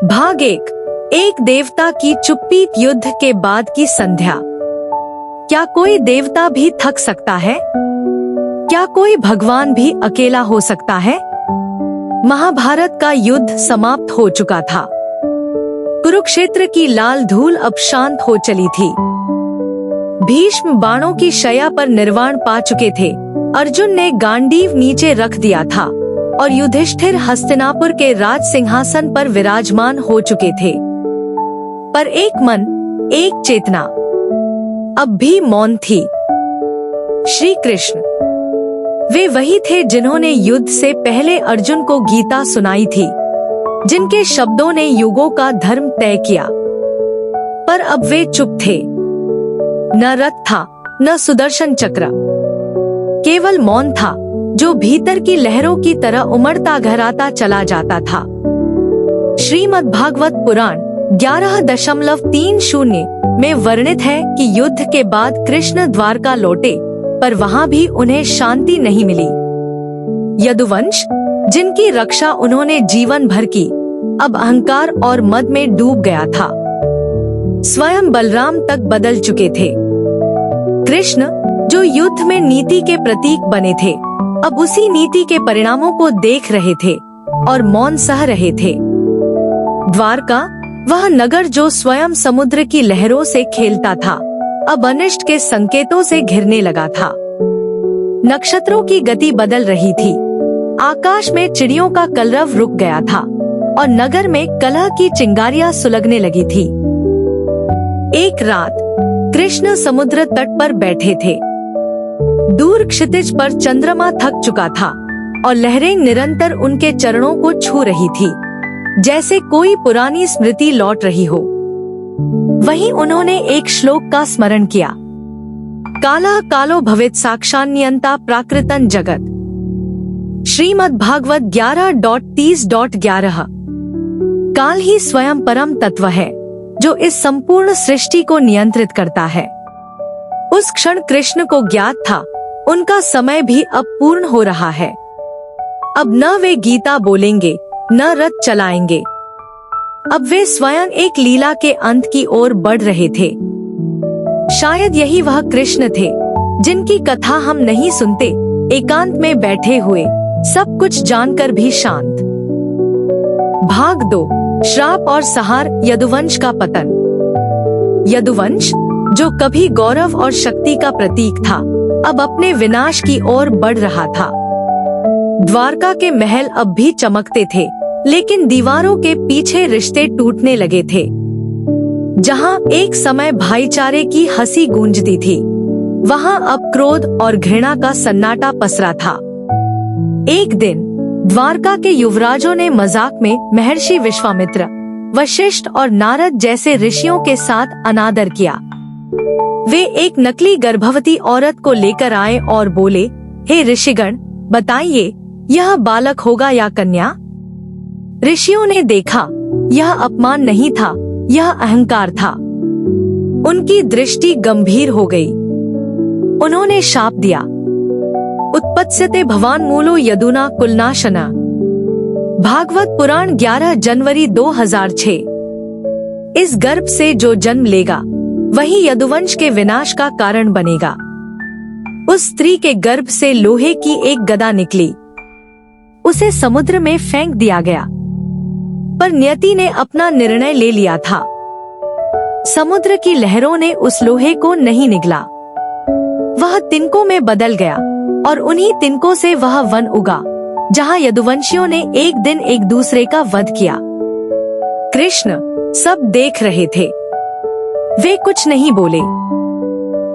भाग एक देवता की चुप्पी। युद्ध के बाद की संध्या। क्या कोई देवता भी थक सकता है? क्या कोई भगवान भी अकेला हो सकता है? महाभारत का युद्ध समाप्त हो चुका था। कुरुक्षेत्र की लाल धूल अब शांत हो चली थी। भीष्म बाणों की शैया पर निर्वाण पा चुके थे। अर्जुन ने गांडीव नीचे रख दिया था और युधिष्ठिर हस्तिनापुर के राज सिंहासन पर विराजमान हो चुके थे। पर एक मन, एक चेतना अब भी मौन थी। श्री कृष्ण वे वही थे जिन्होंने युद्ध से पहले अर्जुन को गीता सुनाई थी, जिनके शब्दों ने युगों का धर्म तय किया। पर अब वे चुप थे। न रथ था, न सुदर्शन चक्र, केवल मौन था जो भीतर की लहरों की तरह उमड़ता गहराता चला जाता था। श्रीमद् भागवत पुराण 11.30 में वर्णित है कि युद्ध के बाद कृष्ण द्वारका लौटे, पर वहां भी उन्हें शांति नहीं मिली। यदुवंश, जिनकी रक्षा उन्होंने जीवन भर की, अब अहंकार और मद में डूब गया था। स्वयं बलराम तक बदल चुके थे। कृष्ण, जो युद्ध में नीति के प्रतीक बने थे, अब उसी नीति के परिणामों को देख रहे थे और मौन सह रहे थे। द्वारका, वह नगर जो स्वयं समुद्र की लहरों से खेलता था, अब अनिष्ट के संकेतों से घिरने लगा था। नक्षत्रों की गति बदल रही थी। आकाश में चिड़ियों का कलरव रुक गया था और नगर में कलह की चिंगारियां सुलगने लगी थी। एक रात कृष्ण समुद्र तट पर बैठे थे। दूर क्षितिज पर चंद्रमा थक चुका था और लहरें निरंतर उनके चरणों को छू रही थी, जैसे कोई पुरानी स्मृति लौट रही हो। वहीं उन्होंने एक श्लोक का स्मरण किया। कालः कालो भवेत् साक्षान्यन्ता प्राकृतं जगत्। श्रीमद् भागवत 11.30.11। काल ही स्वयं परम तत्व है जो इस संपूर्ण सृष्टि को नियंत्रित करता है। उस क्षण कृष्ण को ज्ञात था, उनका समय भी अब पूर्ण हो रहा है। अब न वे गीता बोलेंगे, न रथ चलाएंगे। अब वे स्वयं एक लीला के अंत की ओर बढ़ रहे थे। शायद यही वह कृष्ण थे जिनकी कथा हम नहीं सुनते, एकांत में बैठे हुए, सब कुछ जानकर भी शांत। भाग 2, श्राप और सहार। यदुवंश का पतन। यदुवंश, जो कभी गौरव और शक्ति का प्रतीक था, अब अपने विनाश की ओर बढ़ रहा था। द्वारका के महल अब भी चमकते थे, लेकिन दीवारों के पीछे रिश्ते टूटने लगे थे। जहां एक समय भाईचारे की हंसी गूंजती थी, वहां अब क्रोध और घृणा का सन्नाटा पसरा था। एक दिन द्वारका के युवराजों ने मजाक में महर्षि विश्वामित्र, वशिष्ठ और नारद जैसे ऋषियों के साथ अनादर किया। वे एक नकली गर्भवती औरत को लेकर आए और बोले, हे ऋषिगण, बताइए, यह बालक होगा या कन्या? ऋषियों ने देखा, यह अपमान नहीं था, यह अहंकार था। उनकी दृष्टि गंभीर हो गई। उन्होंने शाप दिया, उत्पत्स्यते भवान मूलो यदुना कुलनाशना। भागवत पुराण 11 जनवरी 2006। इस गर्भ से जो जन्म लेगा, वही यदुवंश के विनाश का कारण बनेगा। उस स्त्री के गर्भ से लोहे की एक गदा निकली। उसे समुद्र में फेंक दिया गया, पर नियति ने अपना निर्णय ले लिया था। समुद्र की लहरों ने उस लोहे को नहीं निगला। वह तिनकों में बदल गया और उन्हीं तिनकों से वह वन उगा, जहां यदुवंशियों ने एक दिन एक दूसरे का वध किया। कृष्ण सब देख रहे थे। वे कुछ नहीं बोले,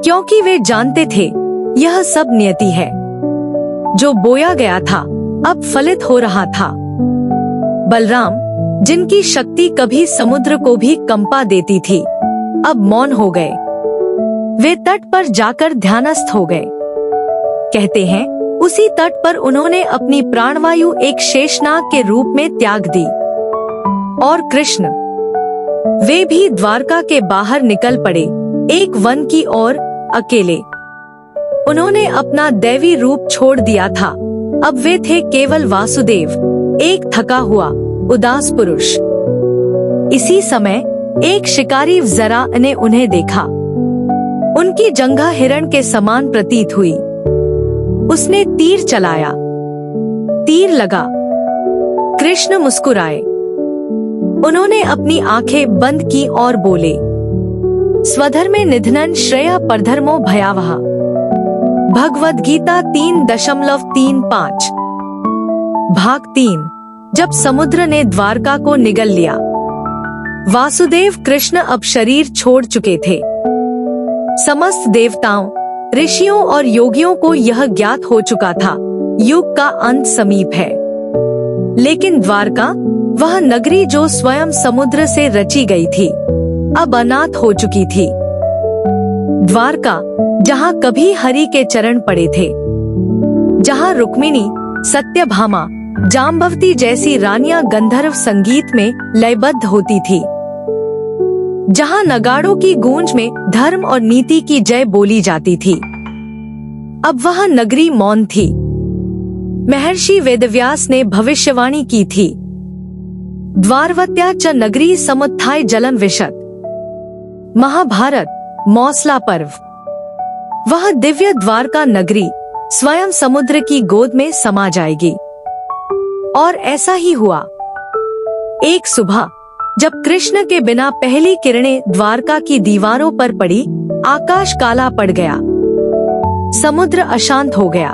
क्योंकि वे जानते थे यह सब नियति है। जो बोया गया था अब फलित हो रहा था। बलराम, जिनकी शक्ति कभी समुद्र को भी कंपा देती थी, अब मौन हो गए। वे तट पर जाकर ध्यानस्थ हो गए। कहते हैं, उसी तट पर उन्होंने अपनी प्राणवायु एक शेषनाग के रूप में त्याग दी। और कृष्ण, वे भी द्वारका के बाहर निकल पड़े, एक वन की ओर, अकेले। उन्होंने अपना दैवी रूप छोड़ दिया था। अब वे थे केवल वासुदेव, एक थका हुआ, उदास पुरुष। इसी समय एक शिकारी जरा ने उन्हें देखा। उनकी जंघा हिरण के समान प्रतीत हुई। उसने तीर चलाया। तीर लगा। कृष्ण मुस्कुराए। उन्होंने अपनी आंखें बंद की और बोले, स्वधर्मे निधनं श्रेयः परधर्मो भयावह। भगवद गीता 3.35। भाग 3। जब समुद्र ने द्वारका को निगल लिया। वासुदेव कृष्ण अब शरीर छोड़ चुके थे। समस्त देवताओं, ऋषियों और योगियों को यह ज्ञात हो चुका था, युग का अंत समीप है। लेकिन द्वारका, वह नगरी जो स्वयं समुद्र से रची गई थी, अब अनाथ हो चुकी थी। द्वारका, जहाँ कभी हरि के चरण पड़े थे, जहाँ रुक्मिणी, सत्यभामा, जाम्बवती जैसी रानियां गंधर्व संगीत में लयबद्ध होती थी, जहाँ नगाड़ों की गूंज में धर्म और नीति की जय बोली जाती थी, अब वह नगरी मौन थी। महर्षि वेदव्यास ने भविष्यवाणी की थी, द्वारवत्या च नगरी समुत्थाय जलम विशत। महाभारत मौसला पर्व। वह दिव्य द्वारका नगरी स्वयं समुद्र की गोद में समा जाएगी। और ऐसा ही हुआ। एक सुबह जब कृष्ण के बिना पहली किरणें द्वारका की दीवारों पर पड़ी, आकाश काला पड़ गया। समुद्र अशांत हो गया।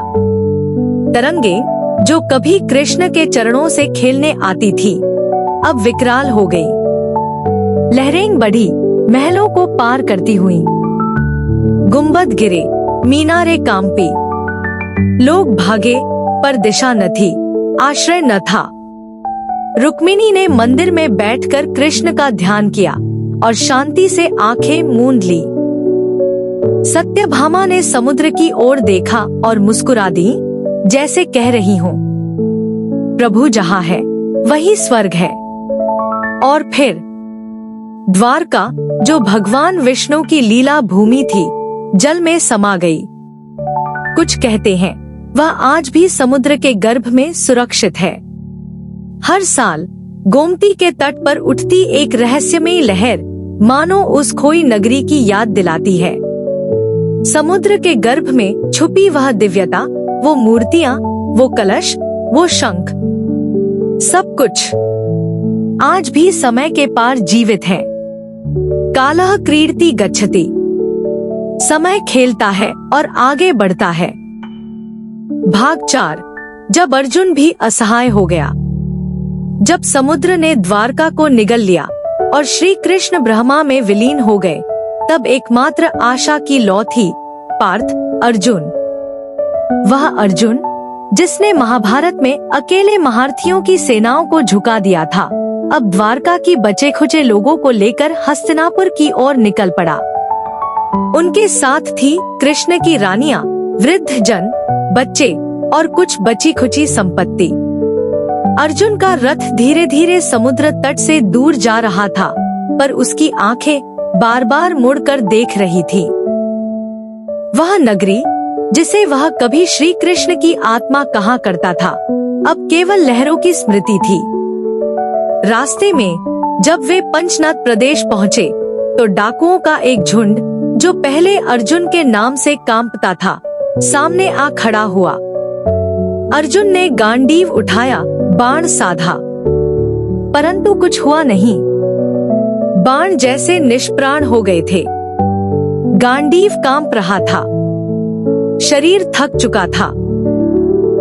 तरंगें, जो कभी कृष्ण के चरणों से खेलने आती थी, अब विकराल हो गई। लहरें बढ़ी, महलों को पार करती हुई। गुंबद गिरे, मीनारे कांपी। लोग भागे, पर दिशा न थी, आश्रय न था। रुक्मिणी ने मंदिर में बैठकर कृष्ण का ध्यान किया और शांति से आंखें मूंद ली। सत्यभामा ने समुद्र की ओर देखा और मुस्कुरा दी, जैसे कह रही हूँ, प्रभु जहाँ है वही स्वर्ग है। और फिर द्वारका, जो भगवान विष्णु की लीला भूमि थी, जल में समा गई। कुछ कहते हैं वह आज भी समुद्र के गर्भ में सुरक्षित है। हर साल गोमती के तट पर उठती एक रहस्यमयी लहर मानो उस खोई नगरी की याद दिलाती है। समुद्र के गर्भ में छुपी वह दिव्यता, वो मूर्तियां, वो कलश, वो शंख, सब कुछ आज भी समय के पार जीवित है। कालः क्रीडति गच्छति। समय खेलता है और आगे बढ़ता है। भाग 4। जब अर्जुन भी असहाय हो गया। जब समुद्र ने द्वारका को निगल लिया और श्री कृष्ण ब्रह्मा में विलीन हो गए, तब एकमात्र आशा की लौ थी पार्थ, अर्जुन। वह अर्जुन जिसने महाभारत में अकेले महारथियों की सेनाओं को झुका दिया था, अब द्वारका की बचे खुचे लोगों को लेकर हस्तिनापुर की ओर निकल पड़ा। उनके साथ थी कृष्ण की रानियां, वृद्ध जन, बच्चे और कुछ बची खुची संपत्ति। अर्जुन का रथ धीरे धीरे समुद्र तट से दूर जा रहा था, पर उसकी आंखें बार बार मुड़कर देख रही थी। वह नगरी, जिसे वह कभी श्री कृष्ण की आत्मा कहा करता था, अब केवल लहरों की स्मृति थी। रास्ते में जब वे पंचनद प्रदेश पहुँचे, तो डाकुओं का एक झुंड, जो पहले अर्जुन के नाम से कांपता था, सामने आ खड़ा हुआ। अर्जुन ने गांडीव उठाया, बाण साधा, परंतु कुछ हुआ नहीं। बाण जैसे निष्प्राण हो गए थे। गांडीव कांप रहा था। शरीर थक चुका था।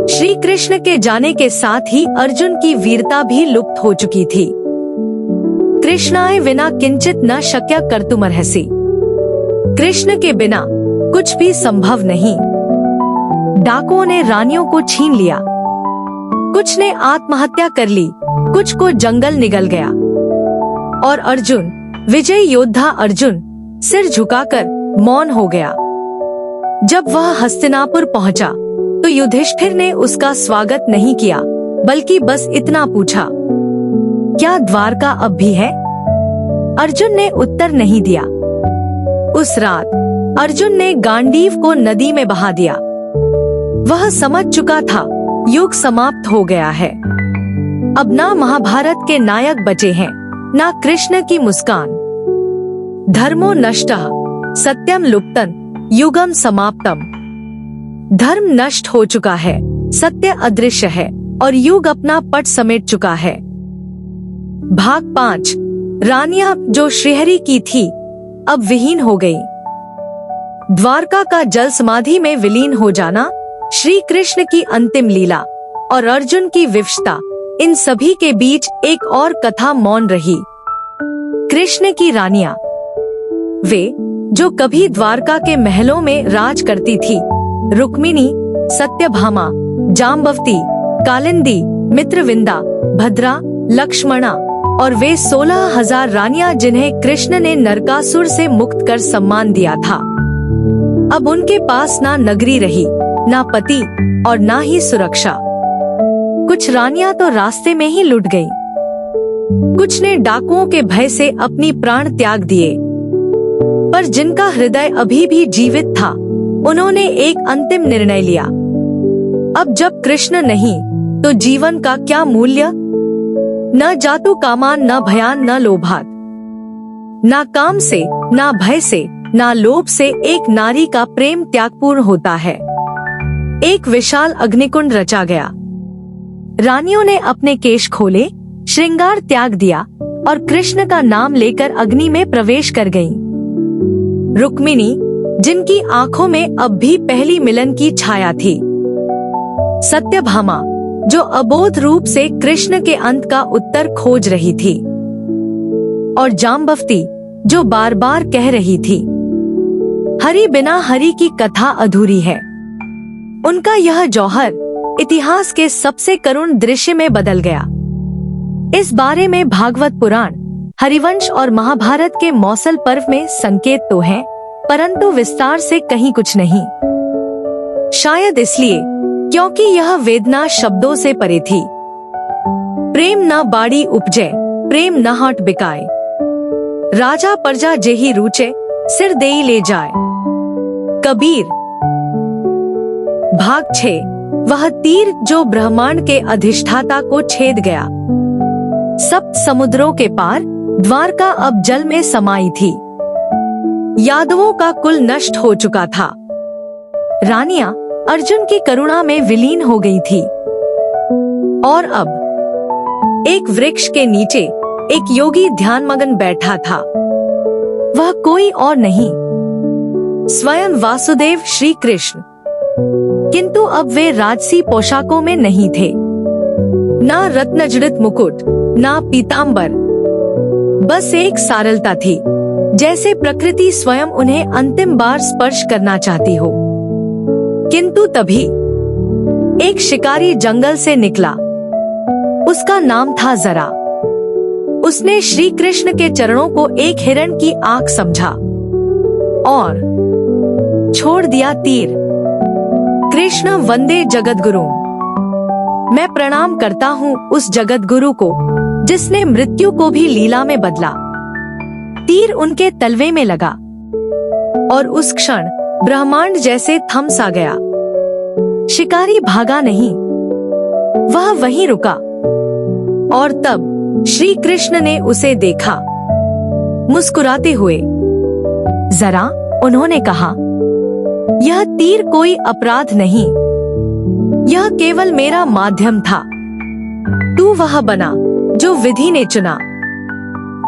श्री कृष्ण के जाने के साथ ही अर्जुन की वीरता भी लुप्त हो चुकी थी। कृष्णाय विना किंचित न शक्य कर्तुमर्हसि। कृष्ण के बिना कुछ भी संभव नहीं। डाकुओं ने रानियों को छीन लिया। कुछ ने आत्महत्या कर ली, कुछ को जंगल निगल गया। और अर्जुन, विजय योद्धा अर्जुन, सिर झुकाकर मौन हो गया। जब वह हस्तिनापुर पहुंचा, तो युधिष्ठिर ने उसका स्वागत नहीं किया, बल्कि बस इतना पूछा, क्या द्वारका अब भी है? अर्जुन ने उत्तर नहीं दिया। उस रात अर्जुन ने गांडीव को नदी में बहा दिया। वह समझ चुका था, युग समाप्त हो गया है। अब ना महाभारत के नायक बचे हैं, ना कृष्ण की मुस्कान। धर्मो नष्टः सत्यम लुप्तन युगम समाप्तम। धर्म नष्ट हो चुका है, सत्य अदृश्य है और युग अपना पट समेट चुका है। भाग 5। रानियां जो श्रीहरि की थी अब विहीन हो गई। द्वारका का जल समाधि में विलीन हो जाना, श्री कृष्ण की अंतिम लीला और अर्जुन की विवशता, इन सभी के बीच एक और कथा मौन रही। कृष्ण की रानियां, वे जो कभी द्वारका के महलों में राज करती थी, रुक्मिणी, सत्यभामा, जाम्बवती, कालिंदी, मित्रविंदा, भद्रा, लक्ष्मणा और वे 16,000 रानियां जिन्हें कृष्ण ने नरकासुर से मुक्त कर सम्मान दिया था। अब उनके पास ना नगरी रही, ना पति और ना ही सुरक्षा। कुछ रानियां तो रास्ते में ही लुट गईं। कुछ ने डाकुओं के भय से अपनी प्राण त्याग दिए, पर जिनका हृदय अभी भी जीवित था, उन्होंने एक अंतिम निर्णय लिया। अब जब कृष्ण नहीं तो जीवन का क्या मूल्य? न जातु कामान, न भयान, न लोभात। ना काम से, ना भय से, ना लोभ से एक नारी का प्रेम त्यागपूर्ण होता है। एक विशाल अग्निकुंड रचा गया। रानियों ने अपने केश खोले, श्रृंगार त्याग दिया और कृष्ण का नाम लेकर अग्नि में प्रवेश कर गईं। रुक्मिणी, जिनकी आंखों में अब भी पहली मिलन की छाया थी। सत्यभामा, जो अबोध रूप से कृष्ण के अंत का उत्तर खोज रही थी। और जाम्बवती, जो बार बार कह रही थी, हरि बिना हरि की कथा अधूरी है। उनका यह जौहर इतिहास के सबसे करुण दृश्य में बदल गया। इस बारे में भागवत पुराण, हरिवंश और महाभारत के मौसल पर्व में संकेत तो हैं, परंतु विस्तार से कहीं कुछ नहीं। शायद इसलिए क्योंकि यह वेदना शब्दों से परे थी। प्रेम न बाड़ी उपजे, प्रेम न हाट बिकाए। राजा प्रजा जेहि रूचे, सिर देई ले जाए। कबीर। भाग 6। वह तीर जो ब्रह्मांड के अधिष्ठाता को छेद गया। सप्त समुद्रों के पार द्वारका अब जल में समाई थी। यादवों का कुल नष्ट हो चुका था। रानियां अर्जुन की करुणा में विलीन हो गई थी। और अब एक वृक्ष के नीचे एक योगी ध्यानमग्न बैठा था। वह कोई और नहीं, स्वयं वासुदेव श्री कृष्ण। किंतु अब वे राजसी पोशाकों में नहीं थे। ना रत्नजड़ित मुकुट, ना पीतांबर, बस एक सारलता थी, जैसे प्रकृति स्वयं उन्हें अंतिम बार स्पर्श करना चाहती हो। किंतु तभी एक शिकारी जंगल से निकला। उसका नाम था जरा। उसने श्री कृष्ण के चरणों को एक हिरण की आंख समझा और छोड़ दिया तीर। कृष्ण वंदे जगद्गुरु। मैं प्रणाम करता हूँ उस जगद्गुरु को जिसने मृत्यु को भी लीला में बदला। तीर उनके तलवे में लगा और उस क्षण ब्रह्मांड जैसे थम सा गया। शिकारी भागा नहीं, वह वहीं रुका। और तब श्री कृष्ण ने उसे देखा, मुस्कुराते हुए। जरा, उन्होंने कहा, यह तीर कोई अपराध नहीं, यह केवल मेरा माध्यम था। तू वह बना जो विधि ने चुना।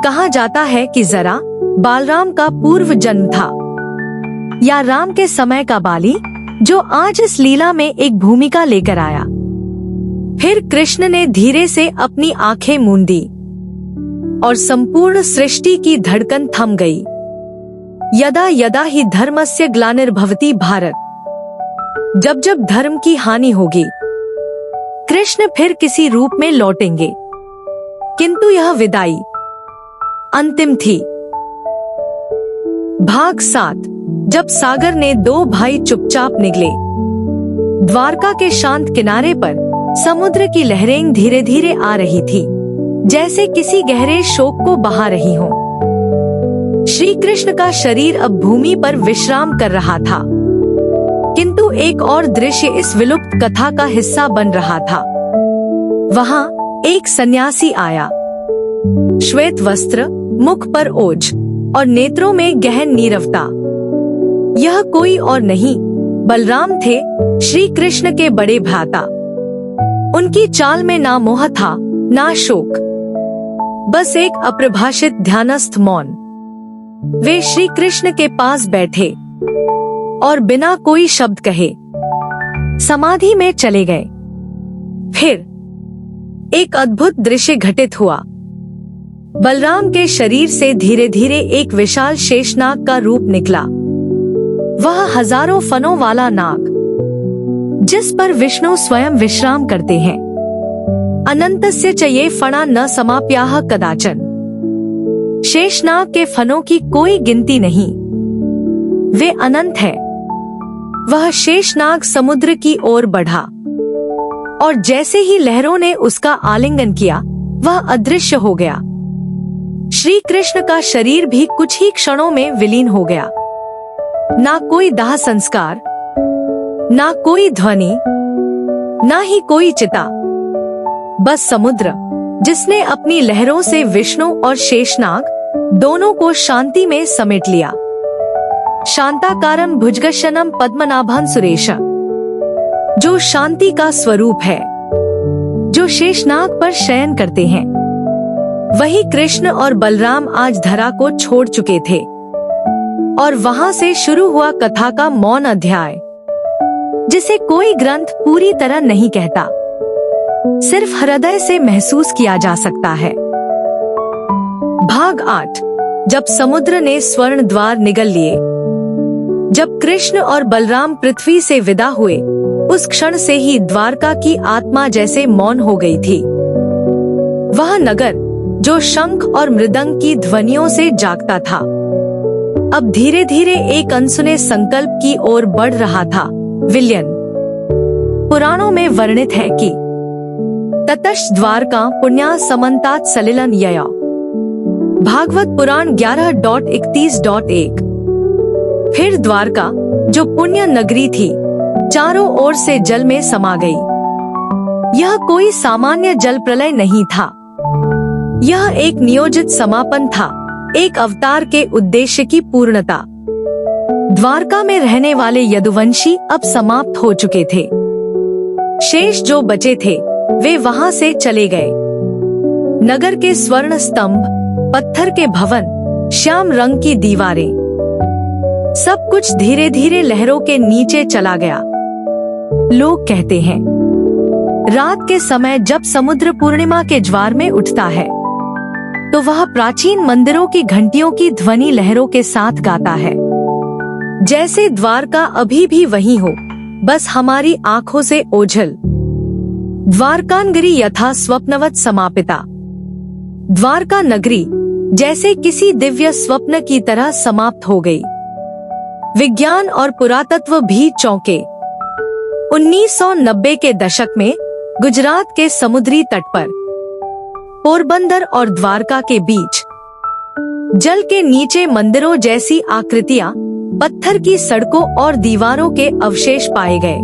कहा जाता है कि जरा बालराम का पूर्व जन्म था, या राम के समय का बाली जो आज इस लीला में एक भूमिका लेकर आया। फिर कृष्ण ने धीरे से अपनी आंखें मूंदी और संपूर्ण सृष्टि की धड़कन थम गई। यदा यदा ही धर्मस्य ग्लानिर्भवति भारत। जब जब धर्म की हानि होगी, कृष्ण फिर किसी रूप में लौटेंगे। किंतु यह विदाई अंतिम थी। भाग 7। जब सागर ने दो भाई चुपचाप निकले। द्वारका के शांत किनारे पर समुद्र की लहरें धीरे धीरे आ रही थी, जैसे किसी गहरे शोक को बहा रही हो। श्री कृष्ण का शरीर अब भूमि पर विश्राम कर रहा था, किंतु एक और दृश्य इस विलुप्त कथा का हिस्सा बन रहा था। वहां एक सन्यासी आया। श्वेत वस्त्र, मुख पर ओज और नेत्रों में गहन नीरवता। यह कोई और नहीं बलराम थे, श्री कृष्ण के बड़े भ्राता। उनकी चाल में ना मोह था ना शोक, बस एक अप्रभाषित ध्यानस्थ मौन। वे श्री कृष्ण के पास बैठे और बिना कोई शब्द कहे समाधि में चले गए। फिर एक अद्भुत दृश्य घटित हुआ। बलराम के शरीर से धीरे धीरे एक विशाल शेषनाग का रूप निकला। वह हजारों फनों वाला नाग, जिस पर विष्णु स्वयं विश्राम करते हैं। अनंतस्य च ये फणा न समाप्याः कदाचन। शेषनाग के फनों की कोई गिनती नहीं, वे अनंत है। वह शेषनाग समुद्र की ओर बढ़ा और जैसे ही लहरों ने उसका आलिंगन किया, वह अदृश्य हो गया। श्री कृष्ण का शरीर भी कुछ ही क्षणों में विलीन हो गया। ना कोई दाह संस्कार, ना कोई ध्वनि, ना ही कोई चिता, बस समुद्र, जिसने अपनी लहरों से विष्णु और शेषनाग दोनों को शांति में समेट लिया। शांताकारं भुजगशयनं पद्मनाभं सुरेशं, जो शांति का स्वरूप है, जो शेषनाग पर शयन करते हैं, वही कृष्ण और बलराम आज धरा को छोड़ चुके थे। और वहां से शुरू हुआ कथा का मौन अध्याय, जिसे कोई ग्रंथ पूरी तरह नहीं कहता, सिर्फ हृदय से महसूस किया जा सकता है। भाग 8। जब समुद्र ने स्वर्ण द्वार निगल लिए, जब कृष्ण और बलराम पृथ्वी से विदा हुए, उस क्षण से ही द्वारका की आत्मा जैसे मौन हो गई थी। वह नगर जो शंख और मृदंग की ध्वनियों से जागता था, अब धीरे धीरे एक अनसुने संकल्प की ओर बढ़ रहा था। विलयन। पुराणों में वर्णित है कि ततश्च द्वारका पुण्या समन्तात सलिलन यया। भागवत पुराण 11.31.1। फिर द्वारका, जो पुण्य नगरी थी, चारों ओर से जल में समा गई। यह कोई सामान्य जल प्रलय नहीं था, यह एक नियोजित समापन था, एक अवतार के उद्देश्य की पूर्णता। द्वारका में रहने वाले यदुवंशी अब समाप्त हो चुके थे। शेष जो बचे थे, वे वहां से चले गए। नगर के स्वर्ण स्तंभ, पत्थर के भवन, श्याम रंग की दीवारें, सब कुछ धीरे धीरे लहरों के नीचे चला गया। लोग कहते हैं, रात के समय जब समुद्र पूर्णिमा के ज्वार में उठता है, तो वह प्राचीन मंदिरों की घंटियों की ध्वनि लहरों के साथ गाता है। जैसे द्वारका अभी भी वही हो, बस हमारी आंखों से ओझल। द्वारकानगरी यथा स्वप्नवत समापिता। द्वारका नगरी जैसे किसी दिव्य स्वप्न की तरह समाप्त हो गई। विज्ञान और पुरातत्व भी चौंके। 1990 के दशक में गुजरात के समुद्री तट पर पोरबंदर और द्वारका के बीच जल के नीचे मंदिरों जैसी आकृतियां, पत्थर की सड़कों और दीवारों के अवशेष पाए गए।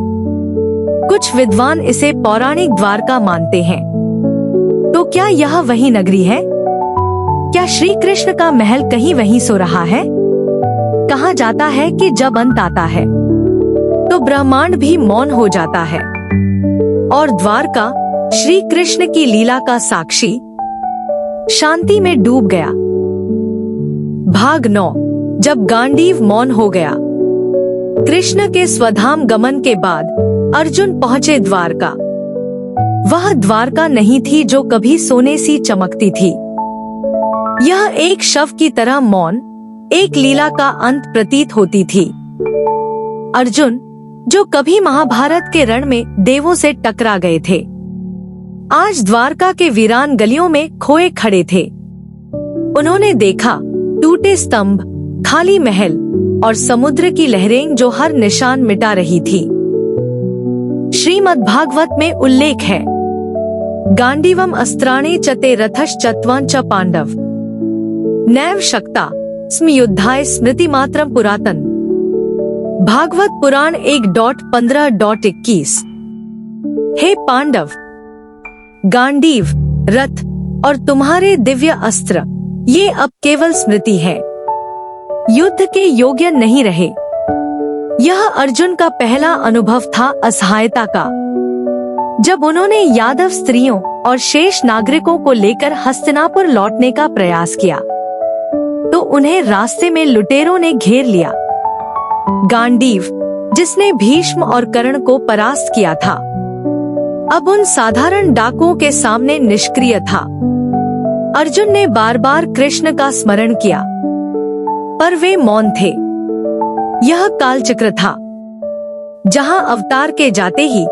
कुछ विद्वान इसे पौराणिक द्वारका मानते हैं। तो क्या यह वही नगरी है? क्या श्री कृष्ण का महल कहीं वहीं सो रहा है? कहा जाता है कि जब अंत आता है, तो ब्रह्मांड भी मौन हो जाता है और द्वारका श्री कृष्ण की लीला का साक्षी शांति में डूब गया। भाग 9। जब गांडीव मौन हो गया। कृष्ण के स्वधाम गमन के बाद अर्जुन पहुंचे द्वारका। वह द्वारका नहीं थी जो कभी सोने सी चमकती थी। यह एक शव की तरह मौन, एक लीला का अंत प्रतीत होती थी। अर्जुन, जो कभी महाभारत के रण में देवों से टकरा गए थे, आज द्वारका के वीरान गलियों में खोए खड़े थे। उन्होंने देखा टूटे स्तंभ, खाली महल और समुद्र की लहरें जो हर निशान मिटा रही थी। श्रीमद्भागवत में उल्लेख है, गांडीवम अस्त्राणि चते रथश्चत्वांच पांडव नैव शक्ता स्म युद्धाय स्मृति मात्रम पुरातन। भागवत पुराण 1.15.21। हे पांडव, गांडीव, रथ और तुम्हारे दिव्य अस्त्र ये अब केवल स्मृति है, युद्ध के योग्य नहीं रहे। यह अर्जुन का पहला अनुभव था असहायता का। जब उन्होंने यादव स्त्रियों और शेष नागरिकों को लेकर हस्तिनापुर लौटने का प्रयास किया तो उन्हें रास्ते में लुटेरों ने घेर लिया। गांडीव, जिसने भीष्म और कर्ण को परास्त किया था, अब उन साधारण डाकुओं के सामने निष्क्रिय था। अर्जुन ने बार बार कृष्ण का स्मरण किया, पर वे मौन थे। यह कालचक्र था, जहां अवतार के जाते ही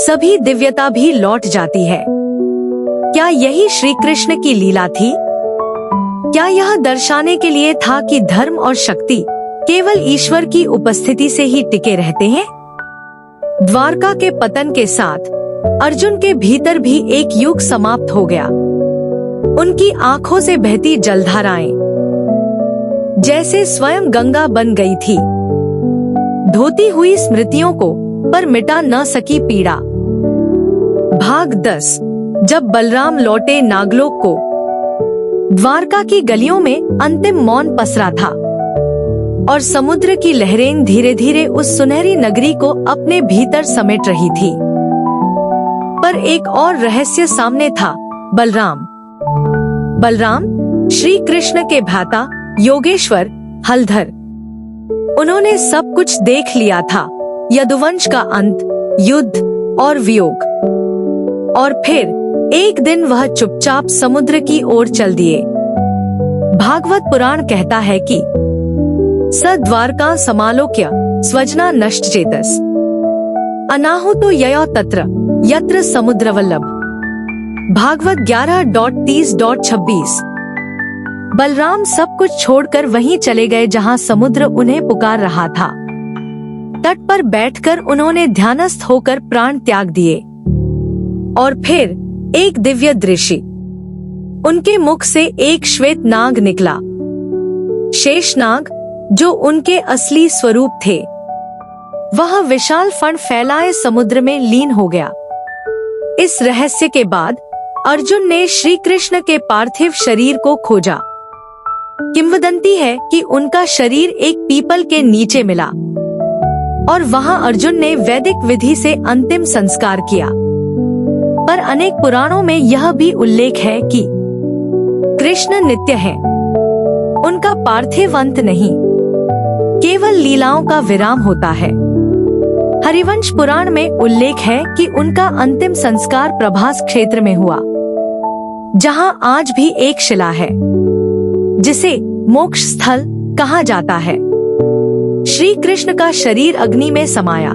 सभी दिव्यता भी लौट जाती है। क्या यही श्री कृष्ण की लीला थी? क्या यह दर्शाने के लिए था कि धर्म और शक्ति केवल ईश्वर की उपस्थिति से ही टिके रहते हैं? द्वारका के पतन के साथ अर्जुन के भीतर भी एक युग समाप्त हो गया। उनकी आंखों से बहती जलधाराएं जैसे स्वयं गंगा बन गई थी। धोती हुई स्मृतियों को पर मिटा न सकी पीड़ा। भाग 10। जब बलराम लौटे नागलोक को, द्वारका की गलियों में अंतिम मौन पसरा था और समुद्र की लहरें धीरे धीरे उस सुनहरी नगरी को अपने भीतर समेट रही थी। पर एक और रहस्य सामने था। बलराम श्री कृष्ण के भ्राता योगेश्वर हलधर। उन्होंने सब कुछ देख लिया था, यदुवंश का अंत, युद्ध और वियोग। और फिर एक दिन वह चुपचाप समुद्र की ओर चल दिए। भागवत पुराण कहता है कि स द्वारका समालोक्य स्वजना नष्ट चेतस अनाहुतो ययो तत्र यत्र समुद्रवल्लभ। भागवत 11.30.26। बलराम सब कुछ छोड़कर वहीं चले गए जहां समुद्र उन्हें पुकार रहा था। तट पर बैठकर उन्होंने ध्यानस्थ होकर प्राण त्याग दिए। और फिर एक दिव्य दृश्य, उनके मुख से एक श्वेत नाग निकला, शेषनाग, जो उनके असली स्वरूप थे। वह विशाल फण फैलाए समुद्र में लीन हो गया। इस रहस्य के बाद अर्जुन ने श्री कृष्ण के पार्थिव शरीर को खोजा। किंवदंती है कि उनका शरीर एक पीपल के नीचे मिला और वहां अर्जुन ने वैदिक विधि से अंतिम संस्कार किया। पर अनेक पुराणों में यह भी उल्लेख है कि कृष्ण नित्य है, उनका पार्थिव अंत नहीं, केवल लीलाओं का विराम होता है। हरिवंश पुराण में उल्लेख है कि उनका अंतिम संस्कार प्रभास क्षेत्र में हुआ, जहां आज भी एक शिला है जिसे मोक्ष स्थल कहा जाता है। श्री कृष्ण का शरीर अग्नि में समाया,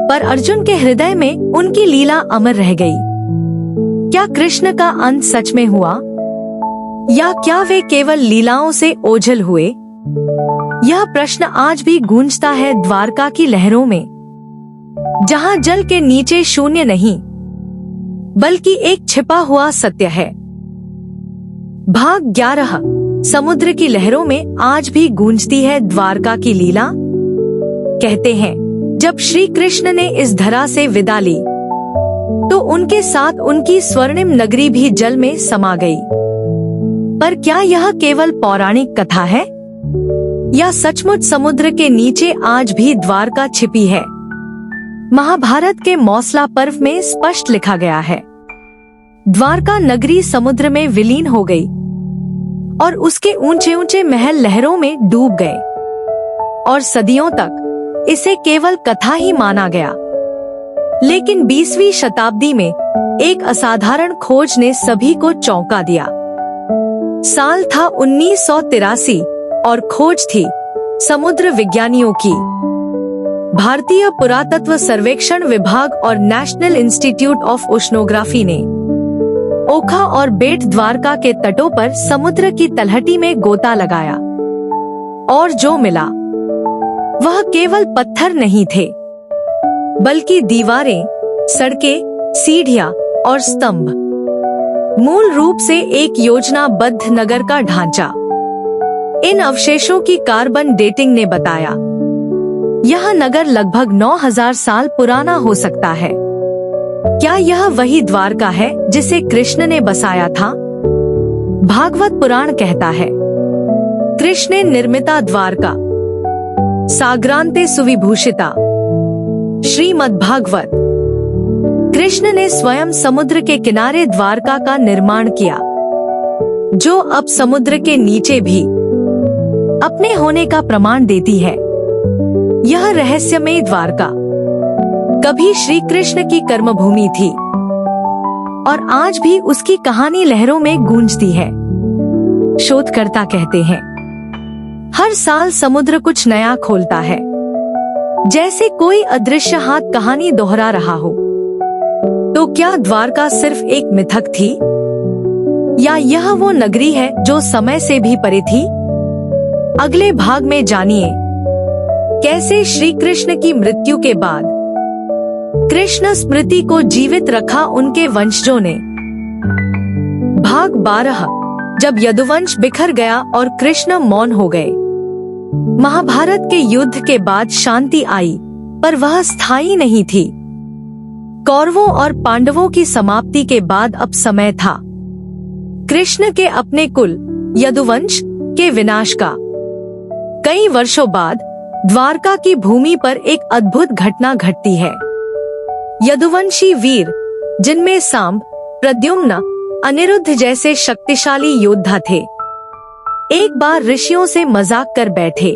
पर अर्जुन के हृदय में उनकी लीला अमर रह गई। क्या कृष्ण का अंत सच में हुआ, या क्या वे केवल लीलाओं से ओझल हुए? यह प्रश्न आज भी गूंजता है द्वारका की लहरों में, जहां जल के नीचे शून्य नहीं, बल्कि एक छिपा हुआ सत्य है। भाग 11। समुद्र की लहरों में आज भी गूंजती है द्वारका की लीला। कहते हैं, जब श्री कृष्ण ने इस धरा से विदा ली तो उनके साथ उनकी स्वर्णिम नगरी भी जल में समा गई। पर क्या यह केवल पौराणिक कथा है, या सचमुच समुद्र के नीचे आज भी द्वारका छिपी है? महाभारत के मौसला पर्व में स्पष्ट लिखा गया है, द्वारका नगरी समुद्र में विलीन हो गई और उसके ऊंचे ऊंचे महल लहरों में डूब गए, और सदियों तक इसे केवल कथा ही माना गया। लेकिन 20वीं शताब्दी में एक असाधारण खोज ने सभी को चौंका दिया। साल था 1983 और खोज थी समुद्र विज्ञानियों की। भारतीय पुरातत्व सर्वेक्षण विभाग और नेशनल इंस्टीट्यूट ऑफ ओशनोग्राफी ने ओखा और बेट द्वारका के तटों पर समुद्र की तलहटी में गोता लगाया, और जो मिला वह केवल पत्थर नहीं थे, बल्कि दीवारें, सड़कें, सीढ़ियां और स्तंभ। मूल रूप से एक योजनाबद्ध नगर का ढांचा। इन अवशेषों की कार्बन डेटिंग ने बताया यह नगर लगभग 9000 साल पुराना हो सकता है। क्या यह वही द्वारका है जिसे कृष्ण ने बसाया था? भागवत पुराण कहता है, कृष्णे निर्मिता द्वारका सागरांते सुविभूषिता। श्रीमद्भागवत। कृष्ण ने स्वयं समुद्र के किनारे द्वारका का निर्माण किया, जो अब समुद्र के नीचे भी अपने होने का प्रमाण देती है। यह रहस्यमय द्वारका कभी श्री कृष्ण की कर्मभूमि थी और आज भी उसकी कहानी लहरों में गूंजती है। शोधकर्ता कहते हैं, हर साल समुद्र कुछ नया खोलता है, जैसे कोई अदृश्य हाथ कहानी दोहरा रहा हो। तो क्या द्वारका सिर्फ एक मिथक थी, या यह वो नगरी है जो समय से भी परे थी? अगले भाग में जानिए कैसे श्री कृष्ण की मृत्यु के बाद कृष्ण स्मृति को जीवित रखा उनके वंशजों ने। भाग 12। जब यदुवंश बिखर गया और कृष्ण मौन हो गए। महाभारत के युद्ध के बाद शांति आई, पर वह स्थायी नहीं थी। कौरवों और पांडवों की समाप्ति के बाद अब समय था कृष्ण के अपने कुल यदुवंश के विनाश का। कई वर्षों बाद द्वारका की भूमि पर एक अद्भुत घटना घटती है। यदुवंशी वीर, जिनमें सांब, प्रद्युम्न, अनिरुद्ध जैसे शक्तिशाली योद्धा थे, एक बार ऋषियों से मजाक कर बैठे।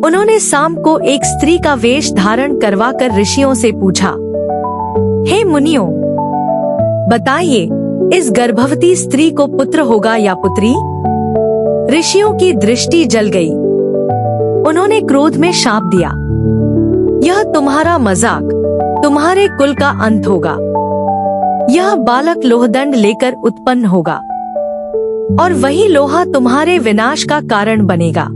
उन्होंने सांब को एक स्त्री का वेश धारण करवाकर ऋषियों से पूछा, हे मुनियों, बताइए इस गर्भवती स्त्री को पुत्र होगा या पुत्री? ऋषियों की दृष्टि जल गई। उन्होंने क्रोध में शाप दिया, यह तुम्हारा मजाक तुम्हारे कुल का अंत होगा। यह बालक लोहदंड लेकर उत्पन्न होगा और वही लोहा तुम्हारे विनाश का कारण बनेगा।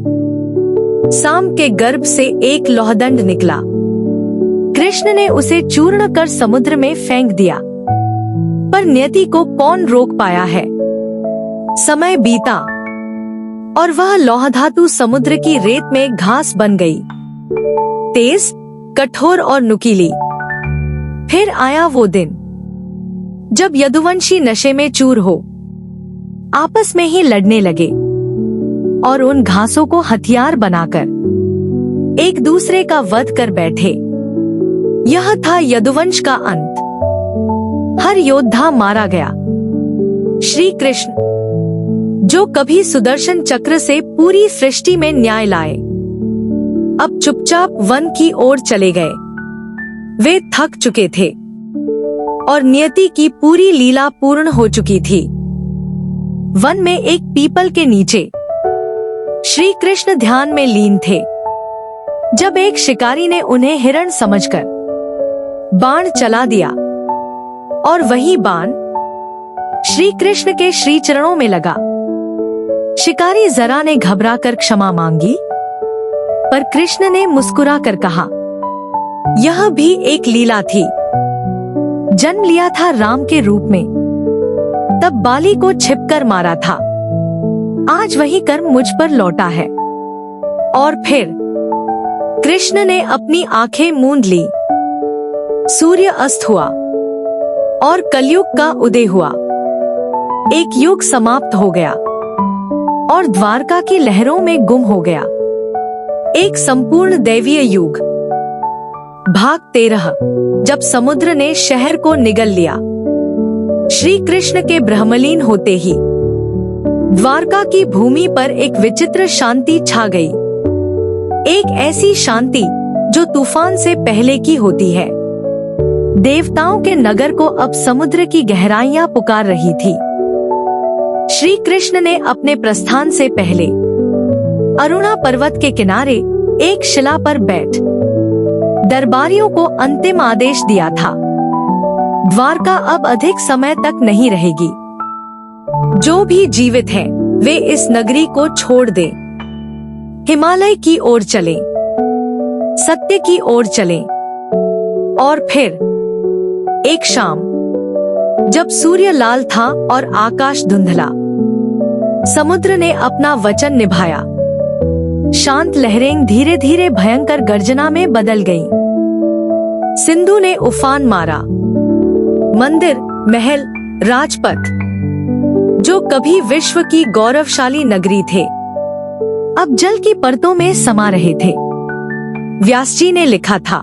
सांब के गर्भ से एक लोहदंड निकला। कृष्ण ने उसे चूर्ण कर समुद्र में फेंक दिया, पर नियति को कौन रोक पाया है? समय बीता और वह लौह धातु समुद्र की रेत में घास बन गई, तेज, कठोर और नुकीली। फिर आया वो दिन जब यदुवंशी नशे में चूर हो आपस में ही लड़ने लगे और उन घासों को हथियार बनाकर एक दूसरे का वध कर बैठे। यह था यदुवंश का अंत। हर योद्धा मारा गया। श्री कृष्ण, जो कभी सुदर्शन चक्र से पूरी सृष्टि में न्याय लाए, अब चुपचाप वन की ओर चले गए। वे थक चुके थे और नियति की पूरी लीला पूर्ण हो चुकी थी। वन में एक पीपल के नीचे श्री कृष्ण ध्यान में लीन थे, जब एक शिकारी ने उन्हें हिरण समझकर बाण चला दिया और वही बाण श्री कृष्ण के श्री चरणों में लगा। शिकारी जरा ने घबराकर क्षमा मांगी, पर कृष्ण ने मुस्कुराकर कहा, यह भी एक लीला थी। जन्म लिया था राम के रूप में, तब बाली को छिपकर मारा था। आज वही कर्म मुझ पर लौटा है। और फिर कृष्ण ने अपनी आंखें मूंद ली। सूर्य अस्त हुआ और कलयुग का उदय हुआ। एक युग समाप्त हो गया और द्वारका की लहरों में गुम हो गया। एक संपूर्ण दैवीय युग। भाग 13। जब समुद्र ने शहर को निगल लिया। श्री कृष्ण के ब्रह्मलीन होते ही द्वारका की भूमि पर एक विचित्र शांति छा गई। एक ऐसी शांति जो तूफान से पहले की होती है। देवताओं के नगर को अब समुद्र की गहराइयां पुकार रही थी। श्री कृष्ण ने अपने प्रस्थान से पहले अरुणा पर्वत के किनारे एक शिला पर बैठ दरबारियों को अंतिम आदेश दिया था। द्वारका अब अधिक समय तक नहीं रहेगी। जो भी जीवित है वे इस नगरी को छोड़ दें, हिमालय की ओर चलें, सत्य की ओर चलें। और फिर एक शाम जब सूर्य लाल था और आकाश धुंधला, समुद्र ने अपना वचन निभाया। शांत लहरें धीरे धीरे भयंकर गर्जना में बदल गईं। सिंधु ने उफान मारा मंदिर, महल, राजपथ जो कभी विश्व की गौरवशाली नगरी थे, अब जल की परतों में समा रहे थे। व्यास जी ने लिखा था,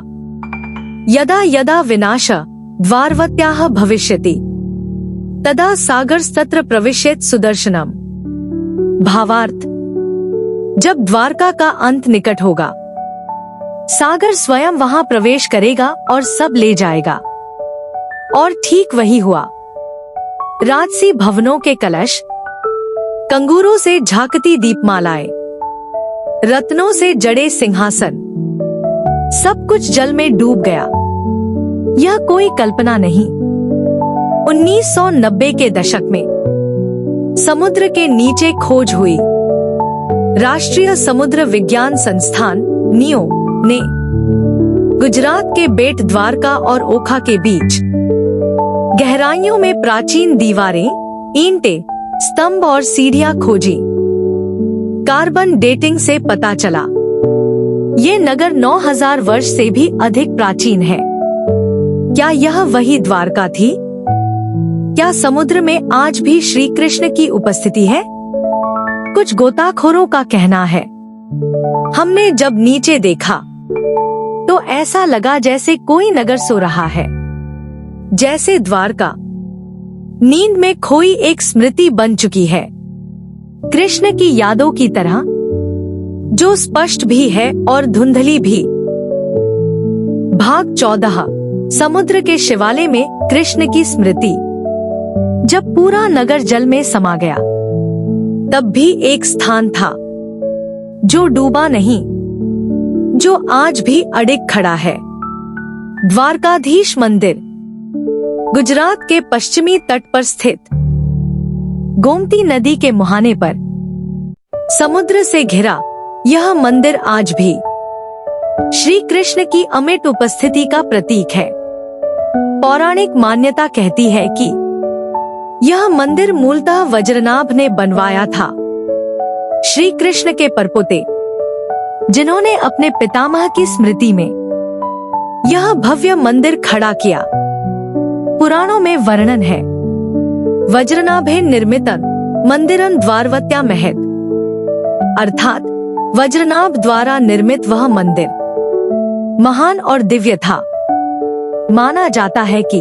यदा यदा विनाश द्वारवत्याः भविष्यति तदा सागरस्तत्र प्रविश्येत् सुदर्शनम। भावार्थ, जब द्वारका का अंत निकट होगा, सागर स्वयं वहां प्रवेश करेगा और सब ले जाएगा। और ठीक वही हुआ। राजसी भवनों के कलश, कंगूरों से झांकती दीपमालाएं, रत्नों से जड़े सिंहासन, सब कुछ जल में डूब गया। यह कोई कल्पना नहीं। 1990 के दशक में समुद्र के नीचे खोज हुई। राष्ट्रीय समुद्र विज्ञान संस्थान नियो ने गुजरात के बेट द्वारका और ओखा के बीच गहराइयों में प्राचीन दीवारें, ईंटें, स्तंभ और सीढ़ियां खोजी। कार्बन डेटिंग से पता चला ये नगर 9000 वर्ष से भी अधिक प्राचीन है। क्या यह वही द्वारका थी? क्या समुद्र में आज भी श्री कृष्ण की उपस्थिति है? कुछ गोताखोरों का कहना है, हमने जब नीचे देखा तो ऐसा लगा जैसे कोई नगर सो रहा है, जैसे द्वारका नींद में खोई एक स्मृति बन चुकी है, कृष्ण की यादों की तरह, जो स्पष्ट भी है और धुंधली भी। भाग 14, समुद्र के शिवालय में कृष्ण की स्मृति। जब पूरा नगर जल में समा गया, तब भी एक स्थान था जो डूबा नहीं, जो आज भी अडिग खड़ा है। द्वारकाधीश मंदिर, गुजरात के पश्चिमी तट पर स्थित गोमती नदी के मुहाने पर समुद्र से घिरा यह मंदिर आज भी श्री कृष्ण की अमिट उपस्थिति का प्रतीक है। पौराणिक मान्यता कहती है कि यह मंदिर मूलतः वज्रनाभ ने बनवाया था, श्री कृष्ण के परपोते, जिन्होंने अपने पितामह की स्मृति में यह भव्य मंदिर खड़ा किया। पुराणों में वर्णन है, वज्रनाभे निर्मितं मंदिरं द्वारवत्या महत्, अर्थात वज्रनाभ द्वारा निर्मित वह मंदिर महान और दिव्य था। माना जाता है कि